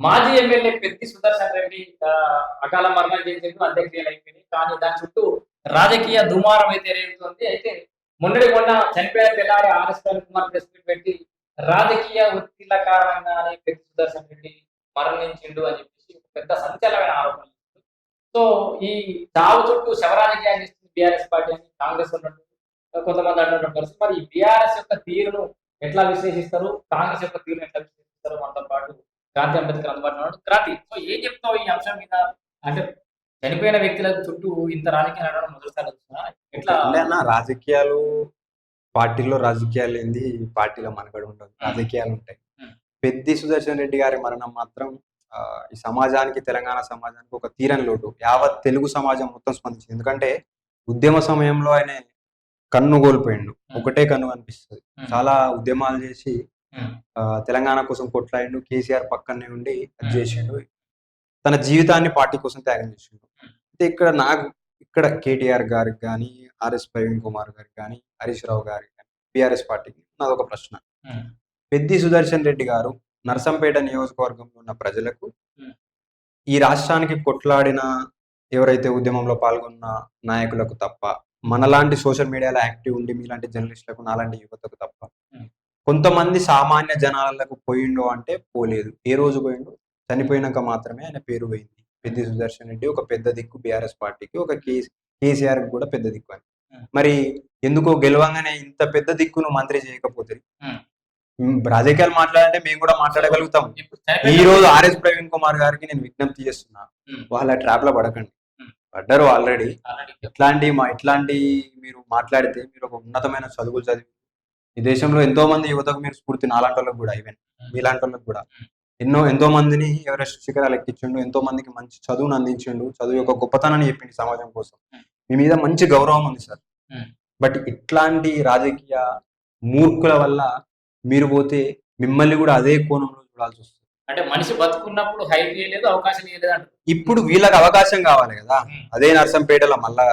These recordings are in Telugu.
మాజీ ఎమ్మెల్యే పెద్ది సుదర్శన్ రెడ్డి అకాల మరణం చెందిండు. అంత్యక్రియలు అయిపోయినాయి. కానీ దాని చుట్టూ రాజకీయ దుమారం అయితే రేగుతోంది. అయితే మొన్న చనిపోయిన తెల్లారి RS Praveen Kumar press meet పెట్టి రాజకీయ ఒత్తిళ్ల కారణంగానే పెద్ది సుదర్శన్ రెడ్డి మరణించిండు అని చెప్పేసి ఒక పెద్ద సంచలనమైన ఆరోపణలు. సో ఈ చావు చుట్టూ శవరాజకీయాలు చేస్తుంది బీఆర్ఎస్ పార్టీ అని కాంగ్రెస్ ఉన్నట్టు కొంతమంది అంటున్నటువంటి పరిస్థితి. మరి ఈ బీఆర్ఎస్ యొక్క తీరును ఎట్లా విశ్లేషిస్తారు? కాంగ్రెస్ యొక్క తీరును ఎట్లా విశ్లేషిస్తారు? మనతో పాటు క్రాంతి అంబేద్కర్ అందుబాటులో ఉన్నాడు. క్రాంతి, సో ఏం చెప్తావు ఈ అంశం మీద? అంటే చనిపోయిన వ్యక్తుల చుట్టూ ఇంత రాజకీయాలు నడవడం మొదటిసారి వస్తున్నా ఎట్లా? అన్న రాజకీయాలు, పార్టీలో రాజకీయాలు ఏంది, పార్టీలో మనగడ ఉండదు, రాజకీయాలు ఉంటాయి. పెద్ది సుదర్శన్ రెడ్డి గారి మరణం మాత్రం ఈ సమాజానికి, తెలంగాణ సమాజానికి ఒక తీరని లోటు. యావత్ తెలుగు సమాజం మొత్తం స్పందించింది. ఎందుకంటే ఉద్యమ సమయంలో ఆయన కన్ను కోల్పోయిండు. ఒకటే కన్ను కనిపిస్తుంది. చాలా ఉద్యమాలు చేసి తెలంగాణ కోసం కొట్లాడిండు. కేసీఆర్ పక్కనే ఉండి అది చేసిండు. తన జీవితాన్ని పార్టీ కోసం త్యాగం చేసిండు. అయితే ఇక్కడ కేటీఆర్ గారికి కానీ, ఆర్ఎస్ ప్రవీణ్ కుమార్ గారికి కానీ, హరీష్ రావు గారికి కానీ, బీఆర్ఎస్ పార్టీకి నాదొక ప్రశ్న. పెద్ది సుదర్శన్ రెడ్డి గారు నర్సంపేట నియోజకవర్గంలో ఉన్న ప్రజలకు, ఈ రాష్ట్రానికి కొట్లాడిన ఎవరైతే ఉద్యమంలో పాల్గొన్న నాయకులకు తప్ప, మనలాంటి సోషల్ మీడియాలో యాక్టివ్ ఉండి మీలాంటి జర్నలిస్టులకు, నాలాంటి యువతకు తప్ప కొంతమంది సామాన్య జనాలకు పోయిండో అంటే పోలేదు. ఏ రోజు పోయిండు? చనిపోయినాక మాత్రమే ఆయన పేరు పోయింది. పెద్ది సుదర్శన్ రెడ్డి ఒక పెద్ద దిక్కు బీఆర్ఎస్ పార్టీకి, ఒక కేసీఆర్ కూడా పెద్ద దిక్కు అని. మరి ఎందుకో గెలవంగానే ఇంత పెద్ద దిక్కును మంత్రి చేయకపోతే? రాజకీయాలు మాట్లాడంటే మేము కూడా మాట్లాడగలుగుతాం. ఈ రోజు ఆర్ఎస్ ప్రవీణ్ కుమార్ గారికి నేను విజ్ఞప్తి చేస్తున్నా, వాళ్ళ ట్రాప్ లో పడకండి. పడ్డారు ఆల్రెడీ. ఇట్లాంటి మీరు మాట్లాడితే, మీరు ఒక ఉన్నతమైన చదువులు చదివి ఈ దేశంలో ఎంతో మంది యువతకు మీరు స్ఫూర్తి, నాలాంటి వాళ్ళకు కూడా, ఈవెన్ మీలాంటి వాళ్ళకు కూడా ఎంతో మందిని ఎవరెస్ట్ శిఖరాలు ఎక్కించిండు. ఎంతో మందికి మంచి చదువును అందించిండు. చదువు యొక్క గొప్పతనాన్ని చెప్పిండు సమాజం కోసం. మీ మీద మంచి గౌరవం ఉంది సార్. బట్ ఇట్లాంటి రాజకీయ మూర్ఖుల వల్ల మీరు పోతే మిమ్మల్ని కూడా అదే కోణంలో చూడాల్సి వస్తుంది. అంటే మనిషి బతుకున్నప్పుడు హైప్ చేయలేదు, అవకాశం ఇవ్వలేదు అంట. ఇప్పుడు వీళ్ళకి అవకాశం కావాలి కదా. అదే నర్సంపేటలో మళ్ళా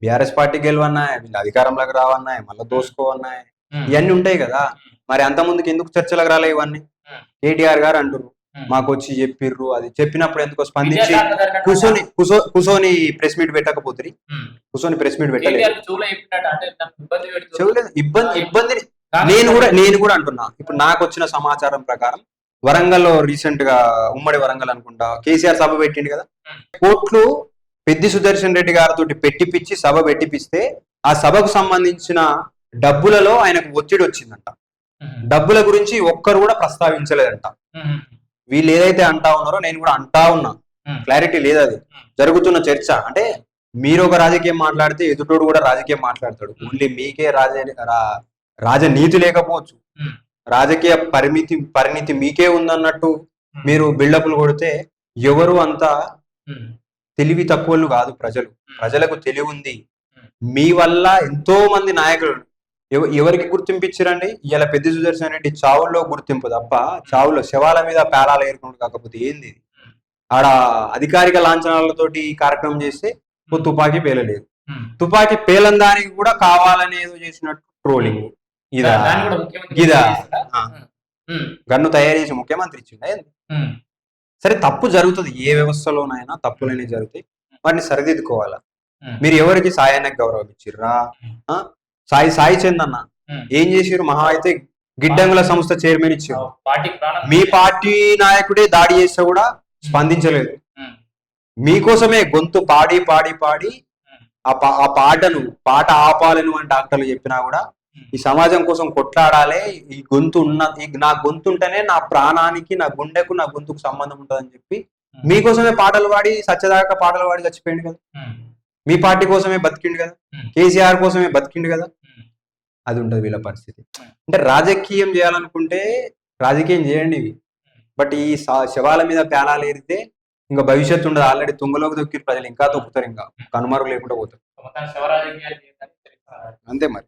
బీఆర్ఎస్ పార్టీ గెలవన్నాయి, వీళ్ళు అధికారంలోకి రావన్నాయి, మళ్ళీ దోసుకోవన్నాయి, ఇవన్నీ ఉంటాయి కదా. మరి అంత ముందుకు ఎందుకు చర్చలకు రాలే ఇవన్నీ? కేటీఆర్ గారు అంటారు మాకు వచ్చి చెప్పిర్రు, అది చెప్పినప్పుడు ఎందుకో స్పందించి కూర్చొని ప్రెస్ మీట్ పెట్టకపోతే, కూర్చొని ప్రెస్ మీట్ పెట్టలేదు. ఇబ్బంది నేను కూడా అంటున్నా. ఇప్పుడు నాకు వచ్చిన సమాచారం ప్రకారం వరంగల్లో రీసెంట్ గా, ఉమ్మడి వరంగల్ అనుకుంటా, కేసీఆర్ సభ పెట్టిండు కదా. కోట్లు పెద్ది సుదర్శన్ రెడ్డి గారితో పెట్టిపిచ్చి సభ పెట్టిపిస్తే ఆ సభకు సంబంధించిన డబ్బులలో ఆయనకు ఒత్తిడి వచ్చిందంట. డబ్బుల గురించి ఒక్కరు కూడా ప్రస్తావించలేదంట. వీళ్ళు ఏదైతే అంటా ఉన్నారో నేను కూడా అంటా ఉన్నా. క్లారిటీ లేదు, అది జరుగుతున్న చర్చ. అంటే మీరు ఒక రాజకీయం మాట్లాడితే ఎదుటోడు కూడా రాజకీయం మాట్లాడతాడు. ఓన్లీ మీకే రాజనీతి లేకపోవచ్చు, రాజకీయ పరిణితి మీకే ఉందన్నట్టు మీరు బిల్డప్లు కొడితే ఎవరు అంతా తెలివి తక్కువలు కాదు. ప్రజలకు తెలివి ఉంది. మీ వల్ల ఎంతో మంది నాయకులు ఎవరికి గుర్తింపు ఇచ్చారండి? ఇలా పెద్ది సుదర్శన్ రెడ్డి చావుల్లో గుర్తింపు తప్ప, చావులో శవాల మీద పేలాలు ఏరుకున్నాడు కాకపోతే ఏంది? ఆడ అధికారిక లాంఛనాలతోటి కార్యక్రమం చేస్తే తుపాకీ పేలలేదు. తుపాకీ పేలందానికి కూడా కావాలని ఏదో చేసినట్టు ట్రోలింగ్. ఇదా గన్ను తయారు చేసి ముఖ్యమంత్రి ఇచ్చిండే. సరే, తప్పు జరుగుతుంది, ఏ వ్యవస్థలోనైనా తప్పులనే జరుగుతాయి, వాటిని సరిదిద్దుకోవాలా. మీరు ఎవరికి సాయానికి గౌరవం ఇచ్చిర్రా? సాయి చంద్ అన్న ఏం చేసిరు? మహా అయితే గిడ్డంగుల సంస్థ చైర్మన్ ఇచ్చారు. మీ పార్టీ నాయకుడే దాడి చేస్తే కూడా స్పందించలేదు. మీకోసమే గొంతు పాడి పాడి పాడి ఆ పాట ఆపాలను అని డాక్టర్లు చెప్పినా కూడా ఈ సమాజం కోసం కొట్లాడాలి, ఈ గొంతు నా గొంతు ఉంటేనే నా ప్రాణానికి, నా గుండెకు, నా గొంతుకు సంబంధం ఉంటుందని చెప్పి మీకోసమే పాటలు పాడి, సత్యదాకా పాటలు పాడి చచ్చిపోయింది కదా. మీ పార్టీ కోసమే బతికిండు కదా, కేసీఆర్ కోసమే బతికిండు కదా. అది ఉంటుంది వీళ్ళ పరిస్థితి. అంటే రాజకీయం చేయాలనుకుంటే రాజకీయం చేయండి, బట్ ఈ శవాల మీద పేలాలు ఏరితే ఇంకా భవిష్యత్తు ఉండదు. ఆల్రెడీ తుంగలోకి దొక్కి ప్రజలు ఇంకా తొక్కుతారు, ఇంకా కనుమరుగు లేకుండా పోతారు. అంతే మరి.